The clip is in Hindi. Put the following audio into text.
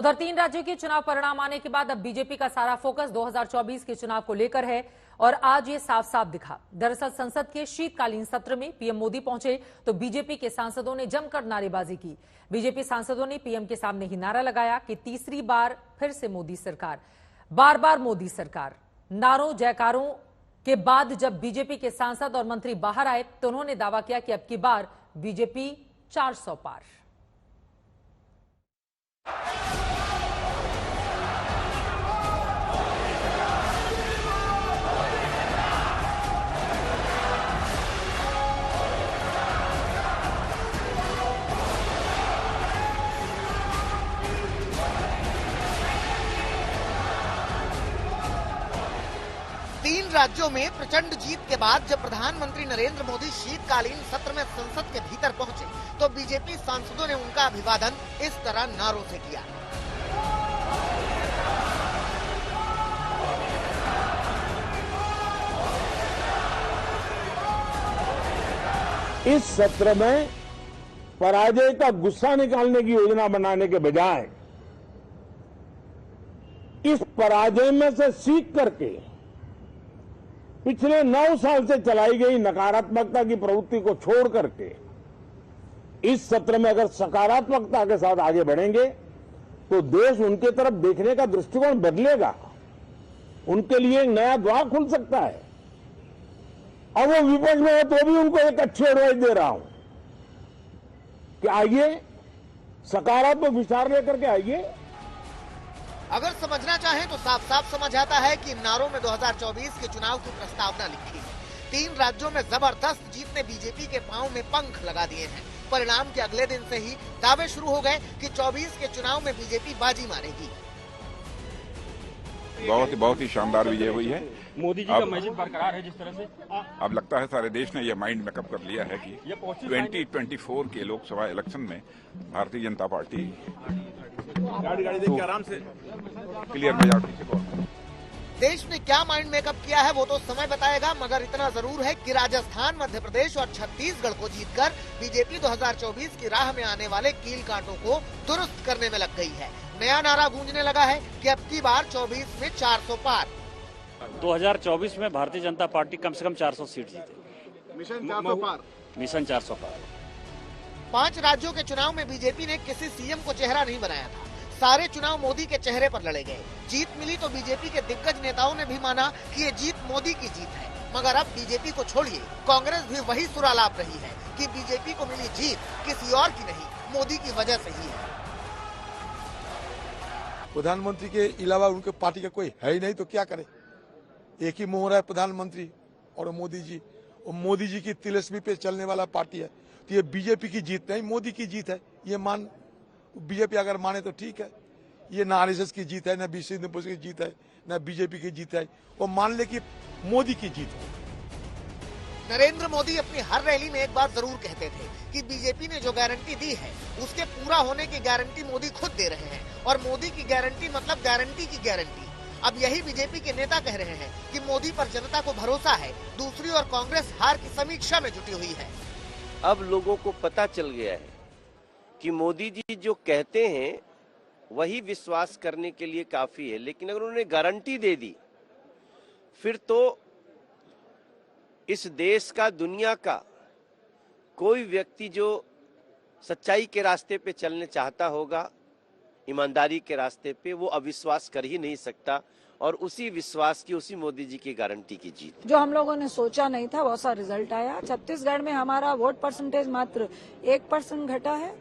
उधर 3 राज्यों के चुनाव परिणाम आने के बाद अब बीजेपी का सारा फोकस 2024 के चुनाव को लेकर है और आज ये साफ साफ दिखा। दरअसल संसद के शीतकालीन सत्र में पीएम मोदी पहुंचे तो बीजेपी के सांसदों ने जमकर नारेबाजी की। बीजेपी सांसदों ने पीएम के सामने ही नारा लगाया कि तीसरी बार फिर से मोदी सरकार, बार बार मोदी सरकार। नारों जयकारों के बाद जब बीजेपी के सांसद और मंत्री बाहर आए तो उन्होंने दावा किया कि अब की बार बीजेपी 400 पार। 3 राज्यों में प्रचंड जीत के बाद जब प्रधानमंत्री नरेंद्र मोदी शीतकालीन सत्र में संसद के भीतर पहुंचे तो बीजेपी सांसदों ने उनका अभिवादन इस तरह नारों से किया। इस सत्र में पराजय का गुस्सा निकालने की योजना बनाने के बजाय इस पराजय में से सीख करके पिछले 9 साल से चलाई गई नकारात्मकता की प्रवृत्ति को छोड़ करके इस सत्र में अगर सकारात्मकता के साथ आगे बढ़ेंगे तो देश उनके तरफ देखने का दृष्टिकोण बदलेगा, उनके लिए एक नया द्वार खुल सकता है। और वो विपक्ष में है तो भी उनको एक अच्छी एडवाइस दे रहा हूं कि आइए सकारात्मक विचार लेकर के आइए। अगर समझना चाहें तो साफ साफ समझ आता है कि इन नारों में 2024 के चुनाव की प्रस्तावना लिखी है। 3 राज्यों में जबरदस्त जीत ने बीजेपी के पांव में पंख लगा दिए हैं। परिणाम के अगले दिन से ही दावे शुरू हो गए कि 24 के चुनाव में बीजेपी बाजी मारेगी। बहुत ही शानदार विजय हुई है। मोदी जी का मैसेज बरकरार है जिस तरह से अब लगता है सारे देश ने यह माइंड मेकअप कर लिया है कि 2024 के लोकसभा इलेक्शन में भारतीय जनता पार्टी गाड़ी देख के आराम से क्लियर मेजॉरिटी से। देश ने क्या माइंड मेकअप किया है वो तो समय बताएगा, मगर इतना जरूर है कि राजस्थान, मध्य प्रदेश और छत्तीसगढ़ को जीतकर बीजेपी 2024 की राह में आने वाले कील कांटों को दुरुस्त करने में लग गई है। नया नारा गूंजने लगा है कि अब की बार 24 में 400 पार। 2024 में भारतीय जनता पार्टी कम से कम 400 सीट जीते। मिशन 400 पार। मिशन 400 पार। 5 राज्यों के चुनाव में बीजेपी ने किसी सीएम को चेहरा नहीं बनाया था। सारे चुनाव मोदी के चेहरे पर लड़े गए। जीत मिली तो बीजेपी के दिग्गज नेताओं ने भी माना कि ये जीत मोदी की जीत है। मगर अब बीजेपी को छोड़िए, कांग्रेस भी वही सुरालाप रही है कि बीजेपी को मिली जीत किसी और की नहीं, मोदी की वजह से ही है। प्रधानमंत्री के अलावा उनके पार्टी का कोई है ही नहीं तो क्या करे। एक ही मोहर है प्रधानमंत्री और मोदी जी, और मोदी जी की तिलस्मी पे चलने वाला पार्टी है। तो ये बीजेपी की जीत नहीं, मोदी की जीत है। ये मान बीजेपी अगर माने तो ठीक है। ये ना आरएसएस की जीत है, ना बीसी की जीत है, ना बीजेपी की जीत है। वो मान ले कि मोदी की जीत है। नरेंद्र मोदी अपनी हर रैली में एक बात जरूर कहते थे कि बीजेपी ने जो गारंटी दी है उसके पूरा होने की गारंटी मोदी खुद दे रहे हैं, और मोदी की गारंटी मतलब गारंटी की गारंटी। अब यही बीजेपी के नेता कह रहे हैं कि मोदी पर जनता को भरोसा है। दूसरी ओर कांग्रेस हार की समीक्षा में जुटी हुई है। अब लोगों को पता चल गया है कि मोदी जी जो कहते हैं वही विश्वास करने के लिए काफी है, लेकिन अगर उन्होंने गारंटी दे दी फिर तो इस देश का, दुनिया का कोई व्यक्ति जो सच्चाई के रास्ते पे चलने चाहता होगा, ईमानदारी के रास्ते पे, वो अविश्वास कर ही नहीं सकता। और उसी विश्वास की, उसी मोदी जी की गारंटी की जीत। जो हम लोगों ने सोचा नहीं था वैसा रिजल्ट आया। छत्तीसगढ़ में हमारा वोट परसेंटेज मात्र 1% घटा है।